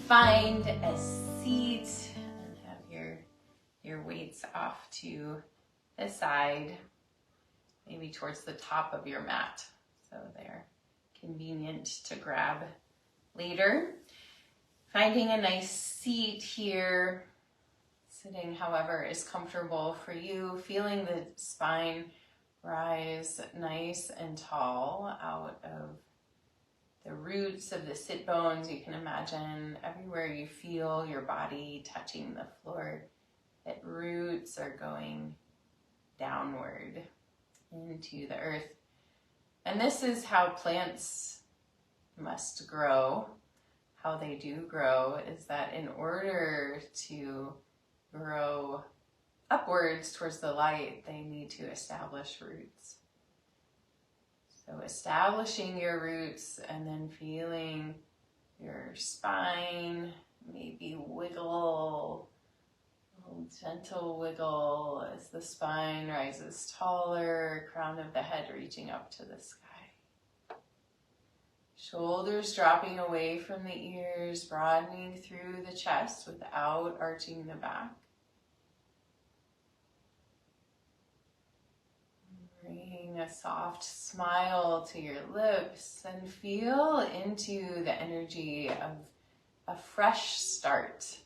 find a seat and have your weights off to the side, maybe towards the top of your mat, so they're convenient to grab later. Finding a nice seat here, sitting however is comfortable for you, feeling the spine rise nice and tall out of the roots of the sit bones. You can imagine everywhere you feel your body touching the floor, that roots are going downward into the earth. And this is how plants must grow. How they do grow is that in order to grow upwards towards the light, they need to establish roots. So establishing your roots and then feeling your spine maybe wiggle, a little gentle wiggle as the spine rises taller, crown of the head reaching up to the sky. Shoulders dropping away from the ears, broadening through the chest without arching the back. Bring a soft smile to your lips and feel into the energy of a fresh start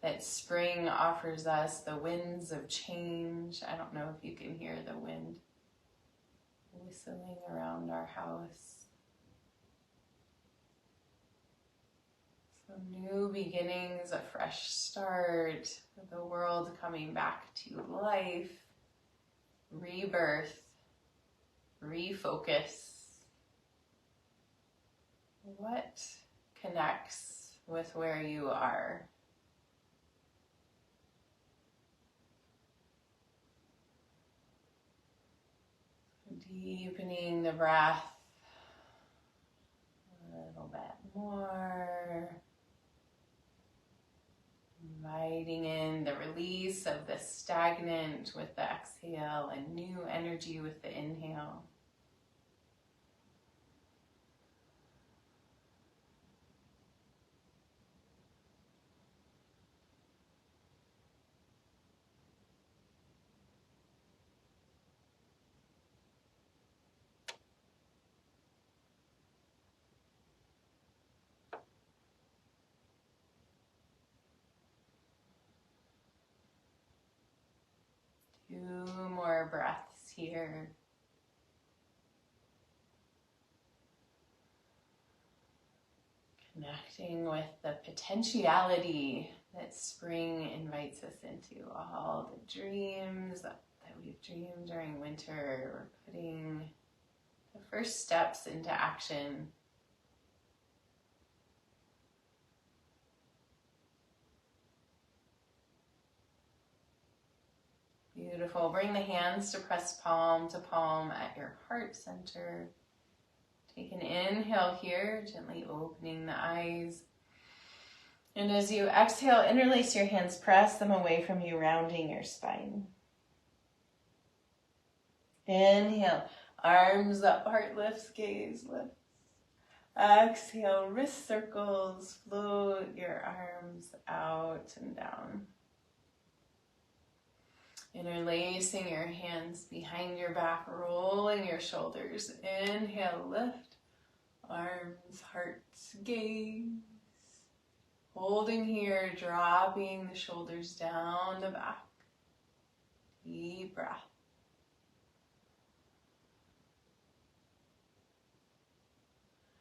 that spring offers us, the winds of change. I don't know if you can hear the wind whistling around our house. So new beginnings, a fresh start, the world coming back to life, rebirth, refocus. What connects with where you are? Deepening the breath a little bit more. Inviting in the release of the stagnant with the exhale and new energy with the inhale. Two more breaths here. Connecting with the potentiality that spring invites us into. All the dreams that we've dreamed during winter. We're putting the first steps into action. Beautiful. Bring the hands to press palm to palm at your heart center. Take an inhale here, gently opening the eyes. And as you exhale, interlace your hands, press them away from you, rounding your spine. Inhale, arms up, heart lifts, gaze lifts. Exhale, wrist circles, float your arms out and down. Interlacing your hands behind your back, rolling your shoulders. Inhale, lift, arms, heart, gaze. Holding here, dropping the shoulders down the back. Deep breath.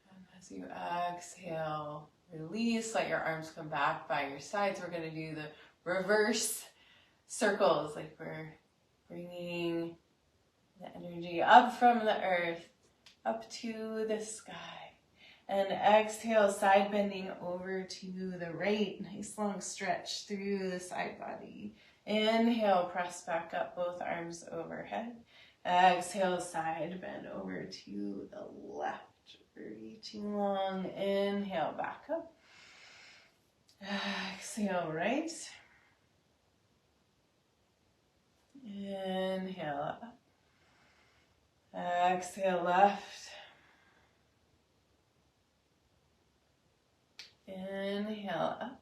And as you exhale, release, let your arms come back by your sides. We're going to do the reverse circles, like we're bringing the energy up from the earth, up to the sky. And exhale, side bending over to the right. Nice long stretch through the side body. Inhale, press back up, both arms overhead. Exhale, side bend over to the left. Reaching long. Inhale, back up. Exhale, right. Inhale up. Exhale left. Inhale up.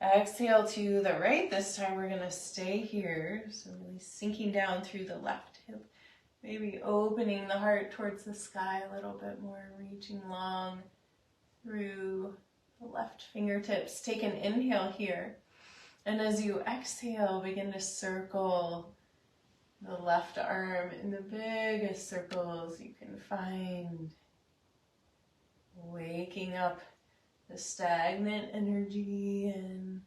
Exhale to the right. This time we're going to stay here. So really sinking down through the left hip. Maybe opening the heart towards the sky a little bit more. Reaching long through the left fingertips. Take an inhale here. And as you exhale, begin to circle the left arm in the biggest circles you can find. Waking up the stagnant energy in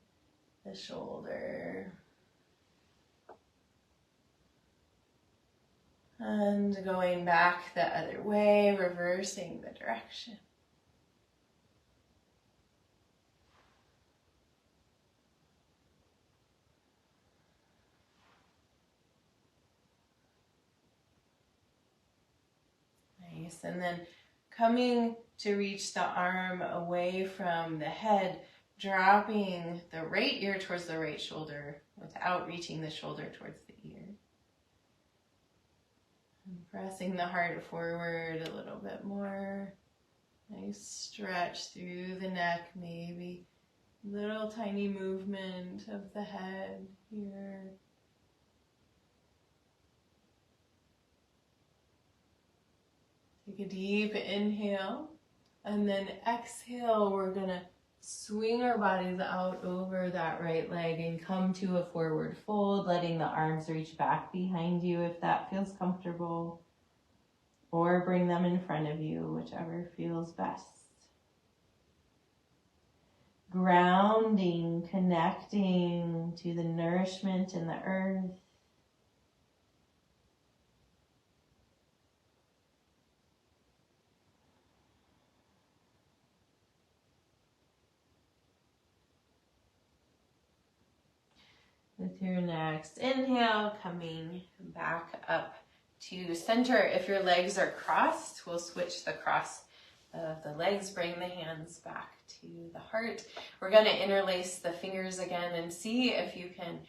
the shoulder. And going back the other way, reversing the direction. Nice. And then coming to reach the arm away from the head, dropping the right ear towards the right shoulder without reaching the shoulder towards the ear. And pressing the heart forward a little bit more. Nice stretch through the neck, maybe little tiny movement of the head here. Take a deep inhale, and then exhale. We're going to swing our bodies out over that right leg and come to a forward fold, letting the arms reach back behind you if that feels comfortable, or bring them in front of you, whichever feels best. Grounding, connecting to the nourishment in the earth. With your next inhale, coming back up to center. If your legs are crossed, we'll switch the cross of the legs, bring the hands back to the heart. We're going to interlace the fingers again and see if you can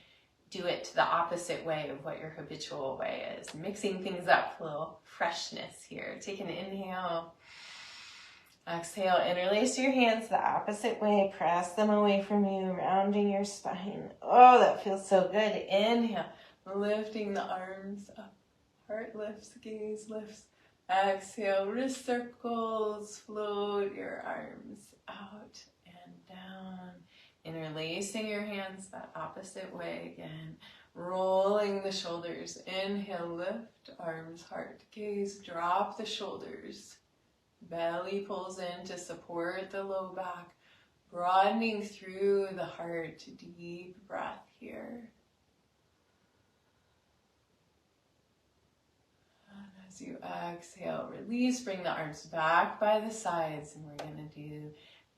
do it the opposite way of what your habitual way is. Mixing things up, a little freshness here. Take an inhale. Exhale, interlace your hands the opposite way. Press them away from you, rounding your spine. Oh, that feels so good. Inhale, lifting the arms up. Heart lifts, gaze lifts. Exhale, wrist circles. Float your arms out and down. Interlacing your hands that opposite way again. Rolling the shoulders. Inhale, lift, arms, heart, gaze. Drop the shoulders. Belly pulls in to support the low back, broadening through the heart. Deep breath here. And as you exhale, release, bring the arms back by the sides, and we're going to do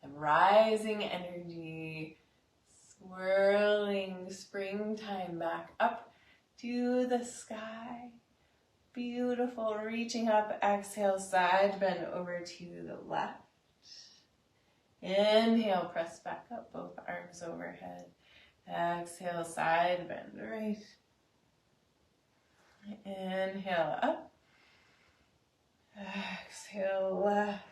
a rising energy, swirling springtime back up to the sky. Beautiful. Reaching up, exhale, side bend over to the left. Inhale, press back up, both arms overhead. Exhale, side bend right. Inhale, up. Exhale, left.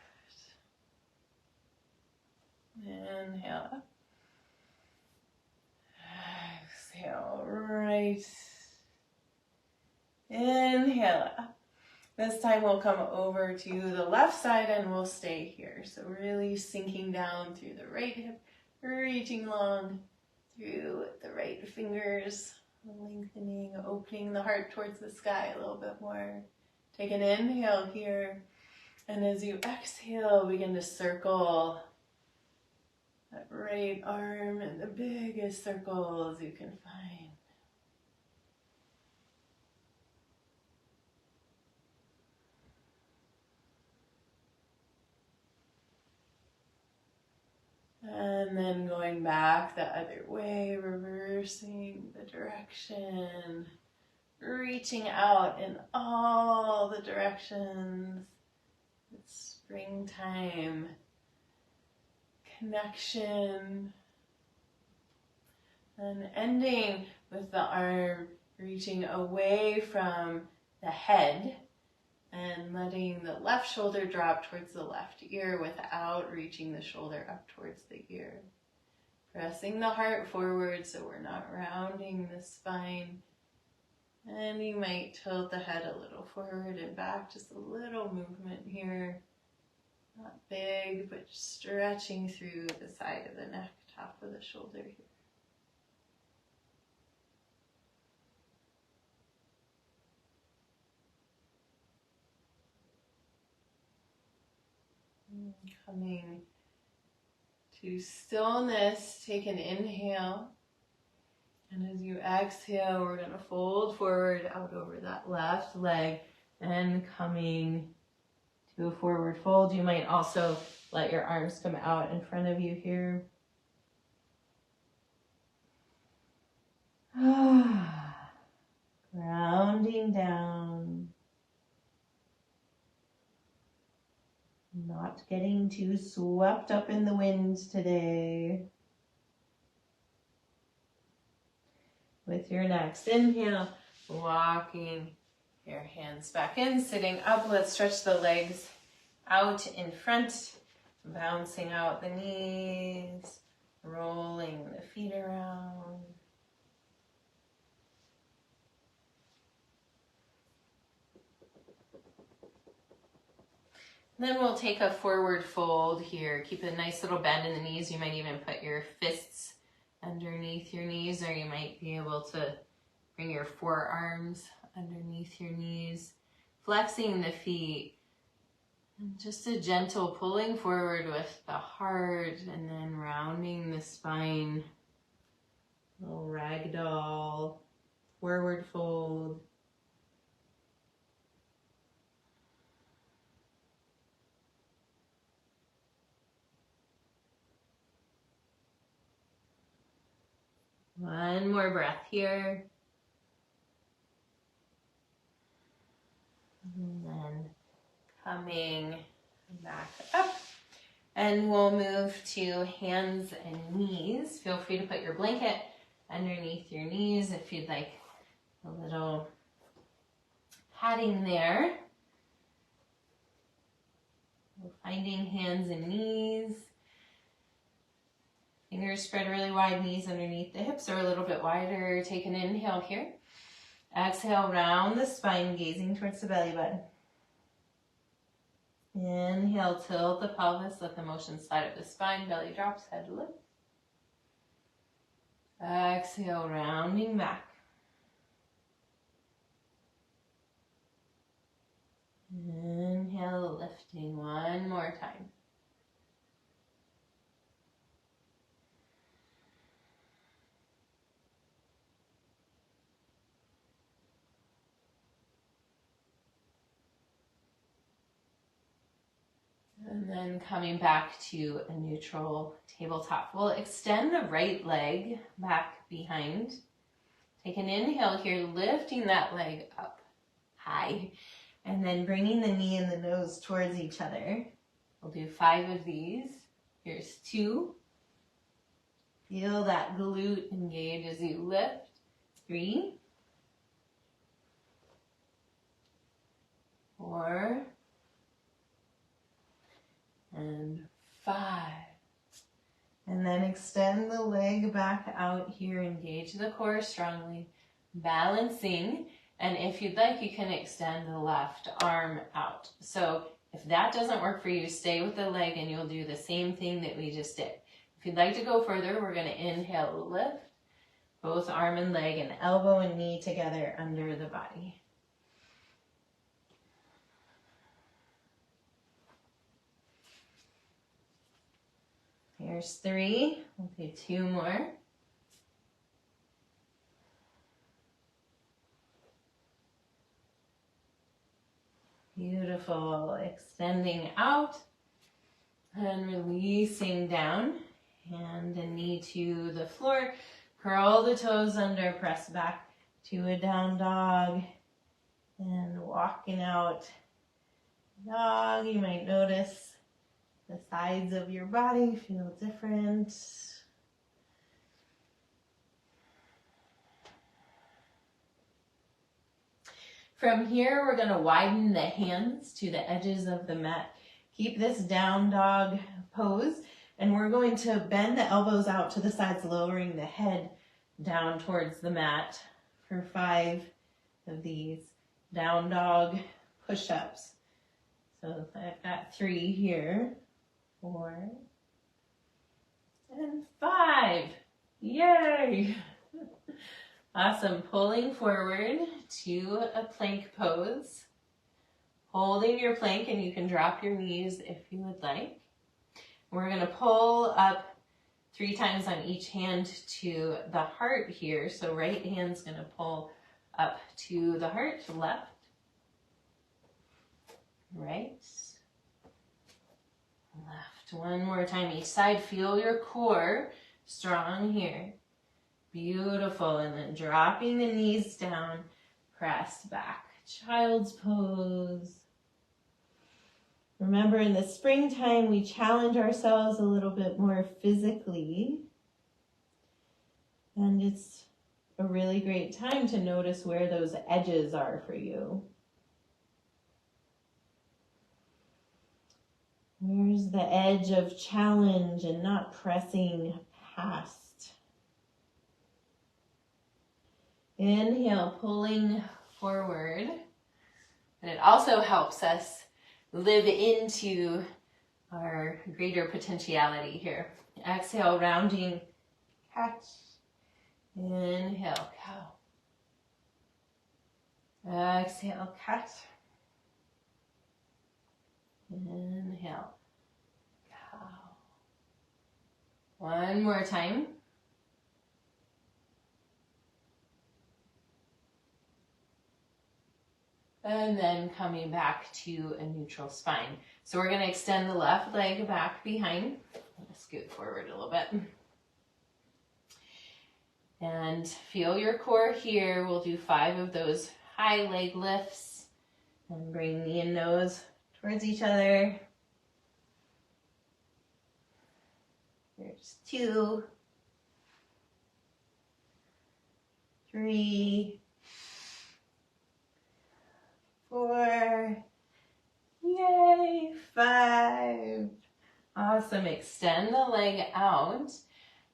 Inhale, up. Exhale, right. Inhale up. This time we'll come over to the left side and we'll stay here. So really sinking down through the right hip, reaching long through the right fingers, lengthening, opening the heart towards the sky a little bit more. Take an inhale here, and as you exhale, begin to circle that right arm in the biggest circles you can find. And then going back the other way, reversing the direction, reaching out in all the directions. It's springtime, connection, and ending with the arm reaching away from the head And letting the left shoulder drop towards the left ear without reaching the shoulder up towards the ear. Pressing the heart forward so we're not rounding the spine. And you might tilt the head a little forward and back, just a little movement here. Not big, but stretching through the side of the neck, top of the shoulder here. Coming to stillness, take an inhale. And as you exhale, we're going to fold forward out over that left leg and coming to a forward fold. You might also let your arms come out in front of you here. Grounding down. Not getting too swept up in the wind today. With your next inhale, walking your hands back in, sitting up. Let's stretch the legs out in front, bouncing out the knees, rolling the feet around. Then we'll take a forward fold here. Keep a nice little bend in the knees. You might even put your fists underneath your knees, or you might be able to bring your forearms underneath your knees. Flexing the feet. And just a gentle pulling forward with the heart, and then rounding the spine. Little ragdoll, forward fold. One more breath here. And then coming back up. And we'll move to hands and knees. Feel free to put your blanket underneath your knees if you'd like a little padding there. We're finding hands and knees. Fingers spread really wide, knees underneath the hips or a little bit wider. Take an inhale here. Exhale, round the spine, gazing towards the belly button. Inhale, tilt the pelvis, let the motion slide up the spine, belly drops, head lifts. Exhale, rounding back. Inhale, lifting one more time. And then coming back to a neutral tabletop. We'll extend the right leg back behind. Take an inhale here, lifting that leg up high. And then bringing the knee and the nose towards each other. We'll do 5 of these. Here's 2. Feel that glute engage as you lift. 3. 4. And 5. And then extend the leg back out here, engage the core strongly, balancing, and if you'd like, you can extend the left arm out. So if that doesn't work for you, stay with the leg and you'll do the same thing that we just did. If you'd like to go further, we're going to inhale, lift, both arm and leg and elbow and knee together under the body. Here's 3. We'll do 2 more. Beautiful. Extending out and releasing down. Hand and knee to the floor. Curl the toes under, press back to a down dog. And walking out dog, you might notice the sides of your body feel different. From here, we're going to widen the hands to the edges of the mat. Keep this down dog pose, and we're going to bend the elbows out to the sides, lowering the head down towards the mat for 5 of these down dog push-ups. So I've got 3 here, 4, and 5. Yay! Awesome. Pulling forward to a plank pose. Holding your plank, and you can drop your knees if you would like. We're going to pull up 3 times on each hand to the heart here. So right hand's going to pull up to the heart, left, right, left. One more time each side. Feel your core strong here. Beautiful. And then dropping the knees down, press back. Child's pose. Remember, in the springtime, we challenge ourselves a little bit more physically. And it's a really great time to notice where those edges are for you. Where's the edge of challenge and not pressing past? Inhale, pulling forward. And it also helps us live into our greater potentiality here. Exhale, rounding, catch. Inhale, cow. Exhale, cat. Inhale, cow. One more time. And then coming back to a neutral spine. So we're going to extend the left leg back behind. I'm going to scoot forward a little bit. And feel your core here. We'll do 5 of those high leg lifts. And bring knee and nose towards each other. Here's 2, 3, 4, yay, 5. Awesome. Extend the leg out,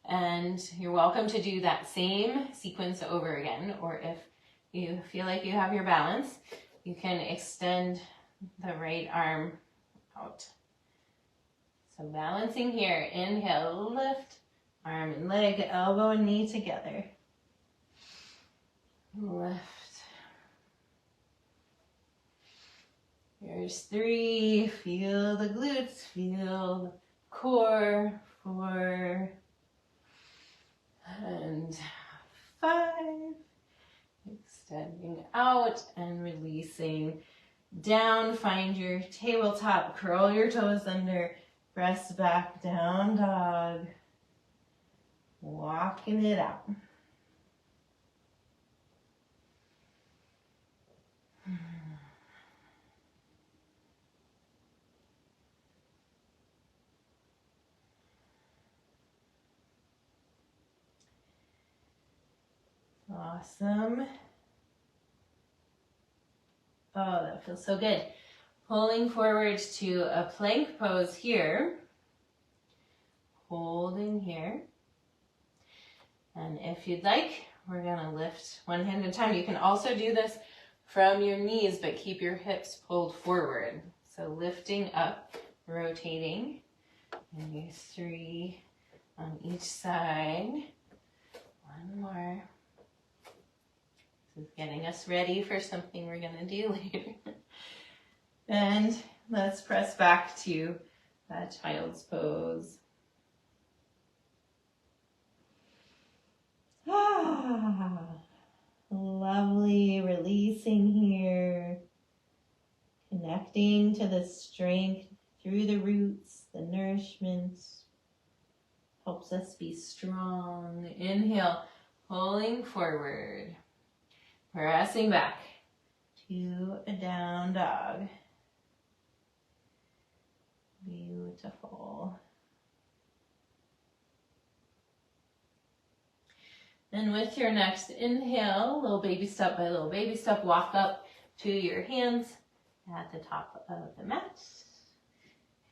and you're welcome to do that same sequence over again, or if you feel like you have your balance, you can extend the right arm out. So balancing here, inhale, lift, arm and leg, elbow and knee together. Lift. Here's 3, feel the glutes, feel the core, 4, and 5. Extending out and releasing down. Find your tabletop, curl your toes under, press back, down dog. Walking it out. Awesome. Oh, that feels so good. Pulling forward to a plank pose here. Holding here. And if you'd like, we're going to lift one hand at a time. You can also do this from your knees, but keep your hips pulled forward. So lifting up, rotating. And do 3 on each side. One more. This is getting us ready for something we're going to do later. And let's press back to that child's pose. Ah, lovely. Releasing here. Connecting to the strength through the roots, the nourishment. Helps us be strong. Inhale, pulling forward. Pressing back to a down dog. Beautiful. And with your next inhale, little baby step by little baby step, walk up to your hands at the top of the mat.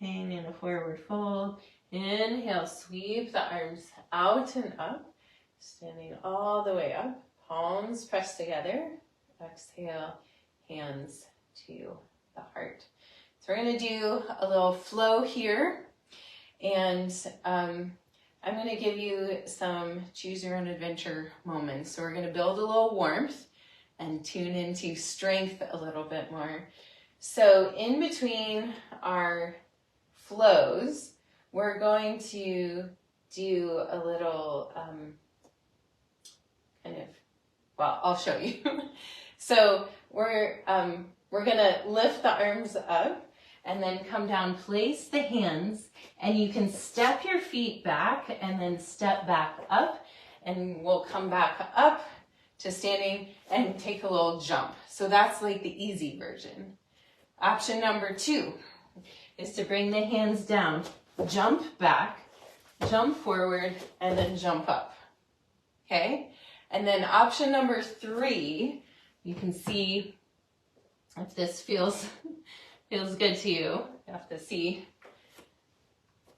Hang in a forward fold. Inhale, sweep the arms out and up, standing all the way up. Palms pressed together. Exhale, hands to the heart. So we're going to do a little flow here, and I'm going to give you some choose your own adventure moments. So we're going to build a little warmth and tune into strength a little bit more. So in between our flows, we're going to do a little I'll show you. So we're gonna lift the arms up and then come down, place the hands, and you can step your feet back and then step back up, and we'll come back up to standing and take a little jump. So that's like the easy version. Option number 2 is to bring the hands down, jump back, jump forward, and then jump up. Okay? And then option number 3, you can see if this feels good to you. You have to see.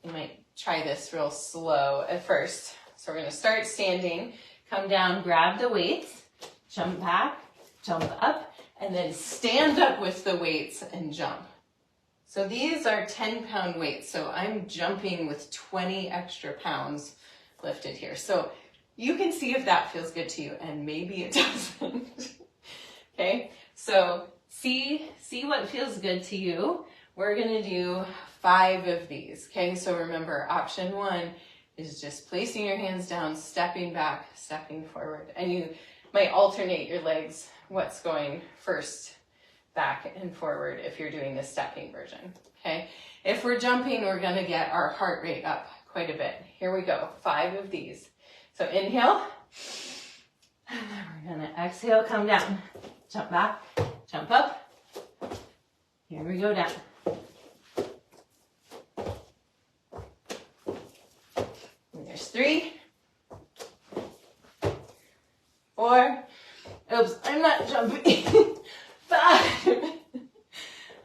You might try this real slow at first. So we're going to start standing, come down, grab the weights, jump back, jump up, and then stand up with the weights and jump. So these are 10-pound weights. So I'm jumping with 20 extra pounds lifted here. So you can see if that feels good to you, and maybe it doesn't. Okay, so see what feels good to you. We're gonna do 5 of these. Okay, so remember, option 1 is just placing your hands down, stepping back, stepping forward, and you might alternate your legs, what's going first, back and forward if you're doing the stepping version. Okay, if we're jumping, we're gonna get our heart rate up quite a bit. Here we go, 5 of these. So inhale, and then we're gonna exhale, come down, jump back, jump up. Here we go, down. And there's 3, 4, oops, I'm not jumping, 5.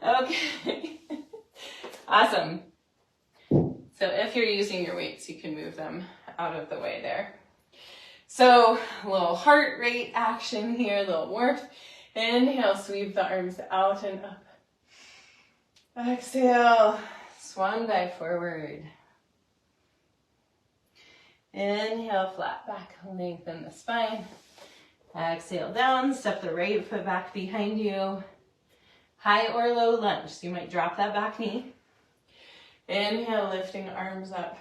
Okay, awesome. So if you're using your weights, you can move them out of the way there. So a little heart rate action here, a little warmth. Inhale, sweep the arms out and up. Exhale, swan dive forward. Inhale, flat back, lengthen the spine. Exhale down, step the right foot back behind you. High or low lunge, so you might drop that back knee. Inhale, lifting arms up.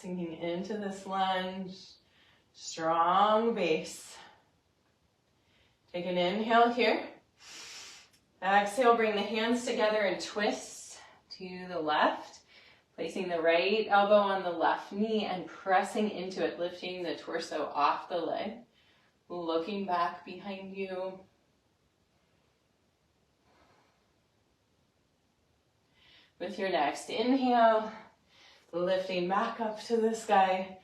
Sinking into this lunge, strong base. Take an inhale here. Exhale, bring the hands together and twist to the left. Placing the right elbow on the left knee and pressing into it, lifting the torso off the leg. Looking back behind you. With your next inhale, lifting back up to the sky.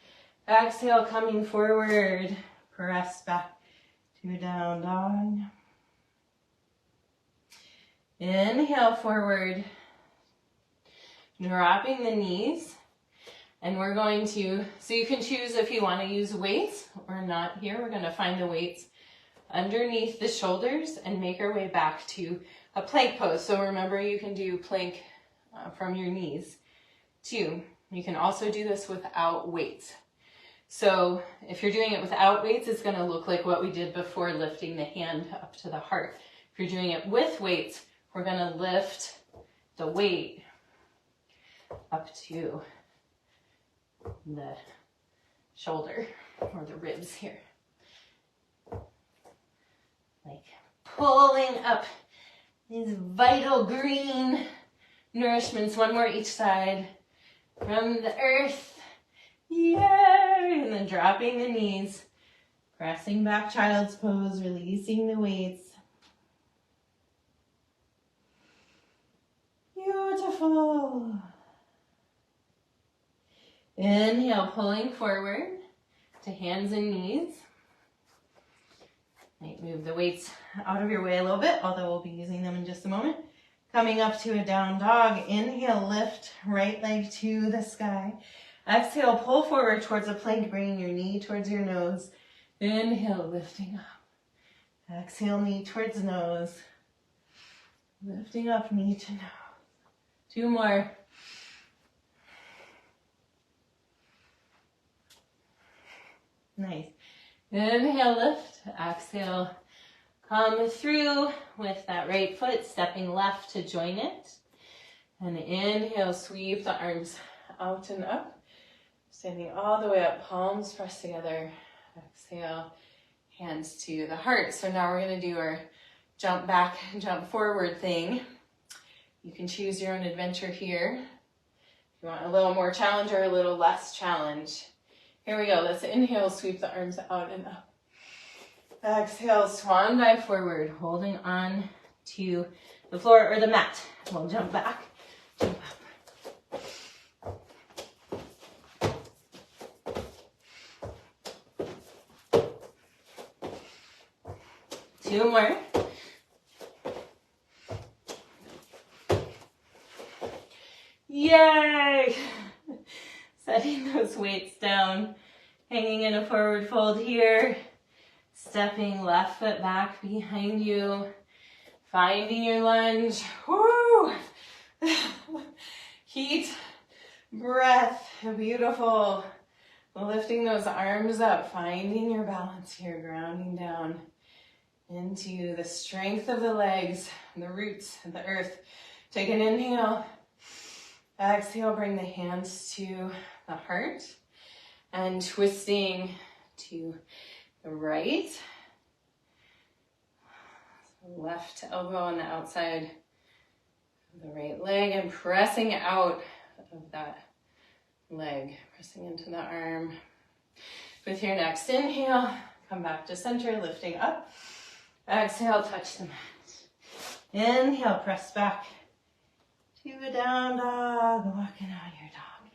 Exhale, coming forward. Press back to down dog. Inhale forward. Dropping the knees. And we're going to, so you can choose if you want to use weights or not here. We're going to find the weights underneath the shoulders and make our way back to a plank pose. So remember, you can do plank from your knees too. You can also do this without weights. So if you're doing it without weights, it's going to look like what we did before, lifting the hand up to the heart. If you're doing it with weights, we're going to lift the weight up to the shoulder or the ribs here. Like pulling up these vital green nourishments, one more each side, from the earth. Yay! And then dropping the knees, pressing back, child's pose, releasing the weights. Beautiful. Inhale, pulling forward to hands and knees. Might move the weights out of your way a little bit, although we'll be using them in just a moment. Coming up to a down dog. Inhale, lift right leg to the sky. Exhale, pull forward towards a plank, bringing your knee towards your nose. Inhale, lifting up. Exhale, knee towards nose. Lifting up, knee to nose. 2 more. Nice. Inhale, lift. Exhale, come through with that right foot, stepping left to join it. And inhale, sweep the arms out and up. Standing all the way up, palms pressed together. Exhale, hands to the heart. So now we're going to do our jump back and jump forward thing. You can choose your own adventure here. If you want a little more challenge or a little less challenge. Here we go. Let's inhale, sweep the arms out and up. Exhale, swan dive forward, holding on to the floor or the mat. We'll jump back, jump up. 2 more. Yay! Setting those weights down, hanging in a forward fold here, stepping left foot back behind you, finding your lunge. Woo! Heat, breath, beautiful. Lifting those arms up, finding your balance here, grounding down into the strength of the legs, the roots, and the earth. Take an inhale. Exhale, bring the hands to the heart and twisting to the right. Left elbow on the outside of the right leg and pressing out of that leg, pressing into the arm. With your next inhale, come back to center, lifting up. Exhale, touch the mat. Inhale, press back to a down dog, walking on your dog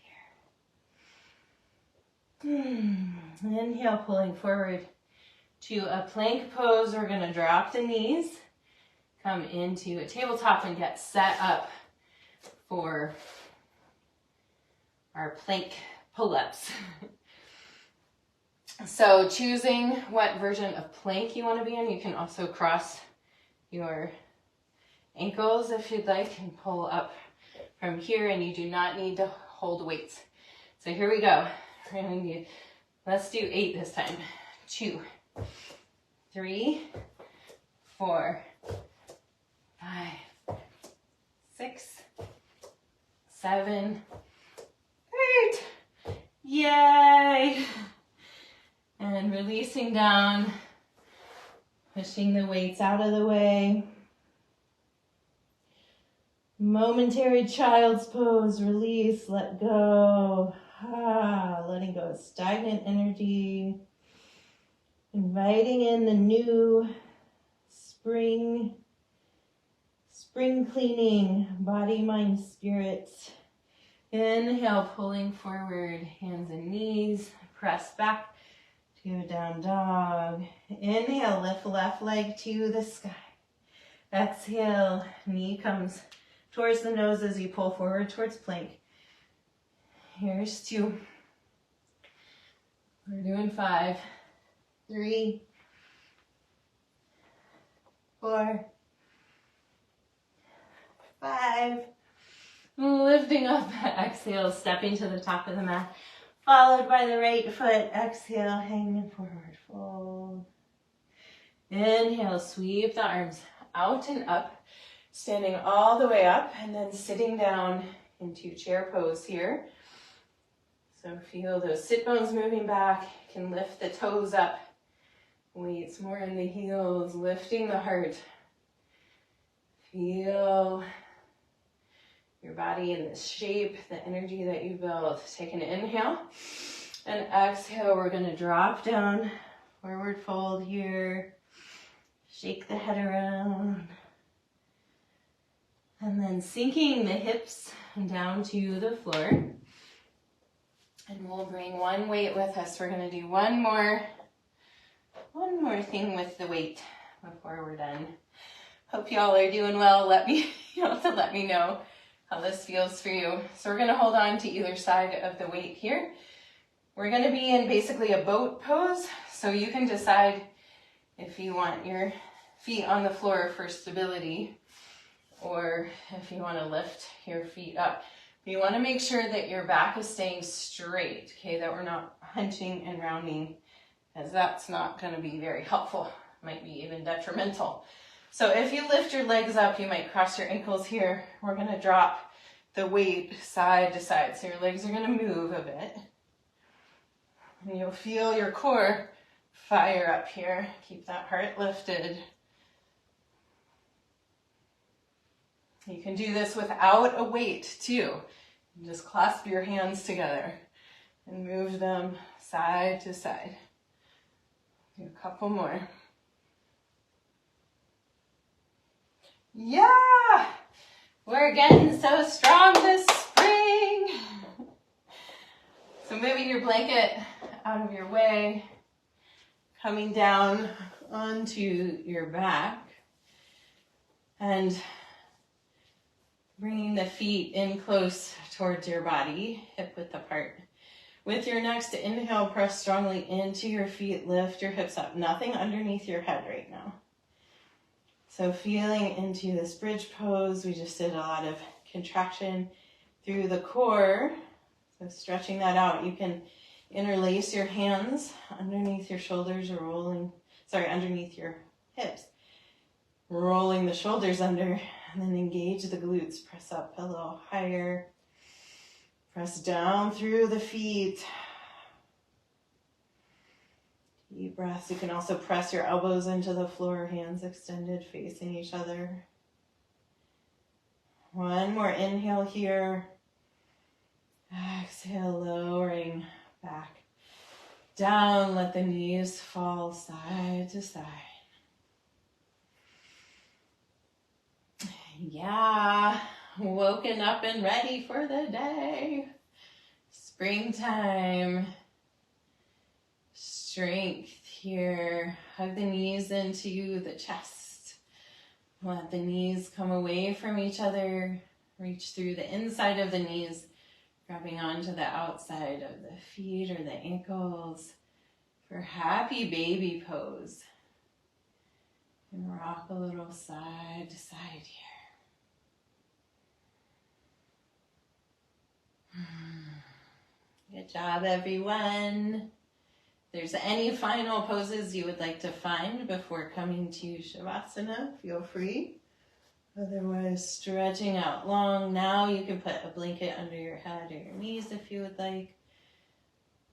here. Inhale, pulling forward to a plank pose. We're going to drop the knees, come into a tabletop and get set up for our plank pull-ups. So choosing what version of plank you want to be in, you can also cross your ankles if you'd like and pull up from here, and you do not need to hold weights. So here we go. We're going to do, let's do 8 this time. 2, 3, 4, 5, 6, 7, 8. Yay! And releasing down, pushing the weights out of the way. Momentary child's pose, release, let go. Letting go of stagnant energy. Inviting in the new spring cleaning, body, mind, spirit. Inhale, pulling forward, hands and knees, press back to a down dog. Inhale, lift left leg to the sky. Exhale, knee comes towards the nose as you pull forward towards plank. Here's 2. We're doing 5, 3, 4, 5. Lifting up, exhale, stepping to the top of the mat, followed by the right foot. Exhale, hanging forward, fold. Inhale, sweep the arms out and up, standing all the way up, and then sitting down into chair pose here. So feel those sit bones moving back. You can lift the toes up. Weights more in the heels, lifting the heart. Feel your body in this shape, the energy that you built. Take an inhale and exhale. We're going to drop down, forward fold here. Shake the head around. And then sinking the hips down to the floor. And we'll bring one weight with us. We're going to do one more One more thing with the weight before we're done. Hope y'all are doing well. You'll have to let me know how this feels for you. So we're gonna hold on to either side of the weight here. We're gonna be in basically a boat pose. So you can decide if you want your feet on the floor for stability or if you wanna lift your feet up. But you wanna make sure that your back is staying straight, okay? That we're not hunching and rounding, as that's not gonna be very helpful. Might be even detrimental. So if you lift your legs up, you might cross your ankles here. We're gonna drop the weight side to side. So your legs are gonna move a bit. And you'll feel your core fire up here. Keep that heart lifted. You can do this without a weight too. Just clasp your hands together and move them side to side. Do a couple more. Yeah! We're getting so strong this spring. So moving your blanket out of your way, coming down onto your back, and bringing the feet in close towards your body, hip width apart. With your next inhale, press strongly into your feet, lift your hips up. Nothing underneath your head right now. So feeling into this bridge pose, we just did a lot of contraction through the core. So stretching that out, you can interlace your hands underneath your shoulders or underneath your hips. Rolling the shoulders under, and then engage the glutes. Press up a little higher. Press down through the feet. Deep breaths. You can also press your elbows into the floor, hands extended, facing each other. One more inhale here. Exhale, lowering back down. Let the knees fall side to side. Yeah, woken up and ready for the day. Springtime. Strength here. Hug the knees into the chest. Let the knees come away from each other. Reach through the inside of the knees, grabbing onto the outside of the feet or the ankles for happy baby pose. And rock a little side to side here. Good job, everyone. If there's any final poses you would like to find before coming to Shavasana, feel free. Otherwise, stretching out long. Now you can put a blanket under your head or your knees if you would like,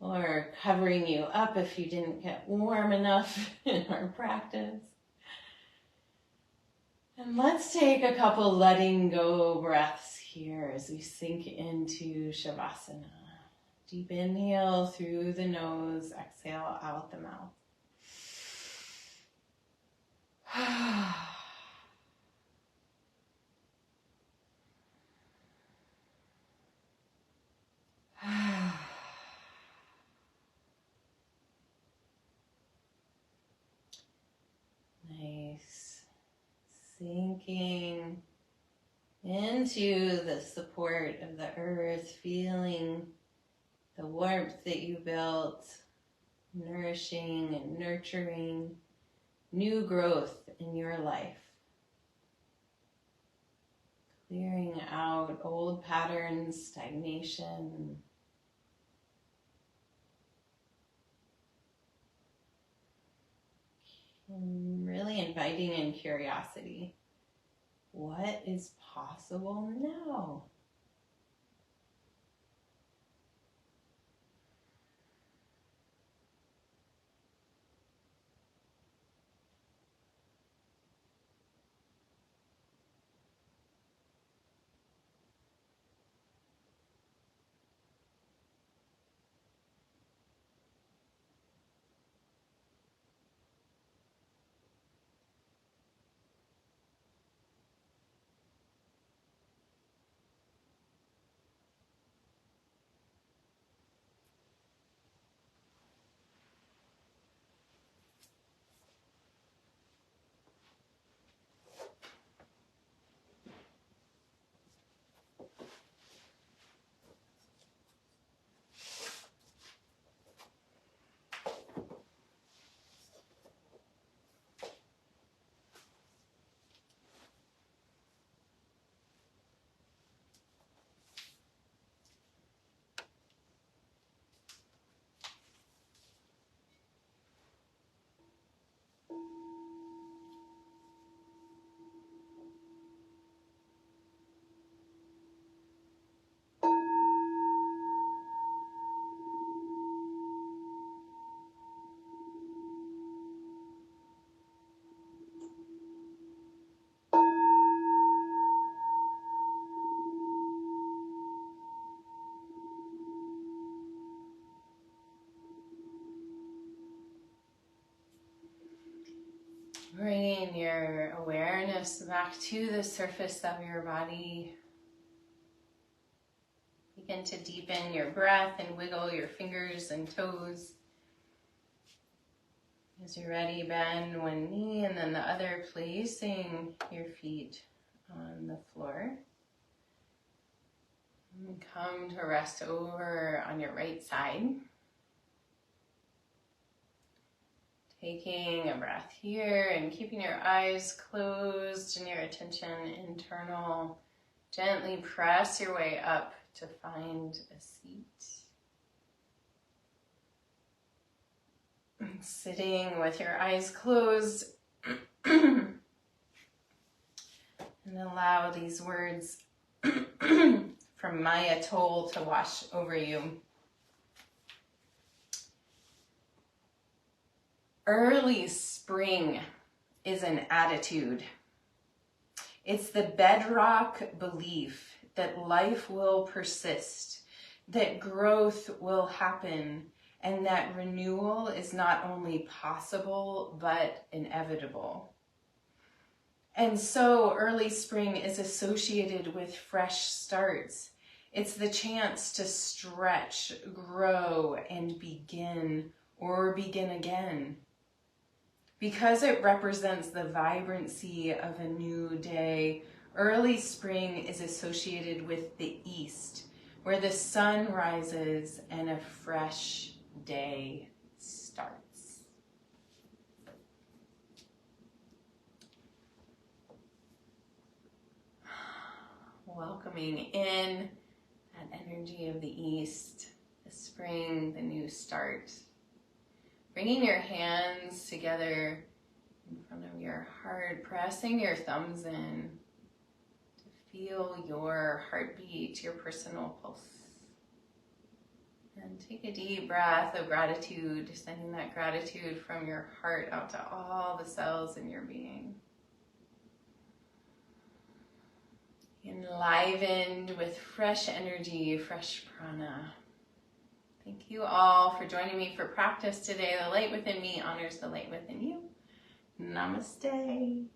or covering you up if you didn't get warm enough in our practice. And let's take a couple letting go breaths here as we sink into Shavasana. Deep inhale through the nose, exhale out the mouth. Nice. Sinking into the support of the earth, feeling the warmth that you built, nourishing and nurturing new growth in your life. Clearing out old patterns, stagnation. And really inviting in curiosity. What is possible now? your awareness back to the surface of your body. Begin to deepen your breath and wiggle your fingers and toes. As you're ready, bend one knee and then the other, placing your feet on the floor. And come to rest over on your right side. Taking a breath here and keeping your eyes closed and your attention internal. Gently press your way up to find a seat. And sitting with your eyes closed and allow these words from Maya Toll to wash over you. Early spring is an attitude. It's the bedrock belief that life will persist, that growth will happen, and that renewal is not only possible, but inevitable. And so early spring is associated with fresh starts. It's the chance to stretch, grow, and begin, or begin again. Because it represents the vibrancy of a new day, early spring is associated with the east, where the sun rises and a fresh day starts. Welcoming in that energy of the east, the spring, the new start. Bringing your hands together in front of your heart, pressing your thumbs in to feel your heartbeat, your personal pulse. And take a deep breath of gratitude, sending that gratitude from your heart out to all the cells in your being. Enlivened with fresh energy, fresh prana. Thank you all for joining me for practice today. The light within me honors the light within you. Namaste.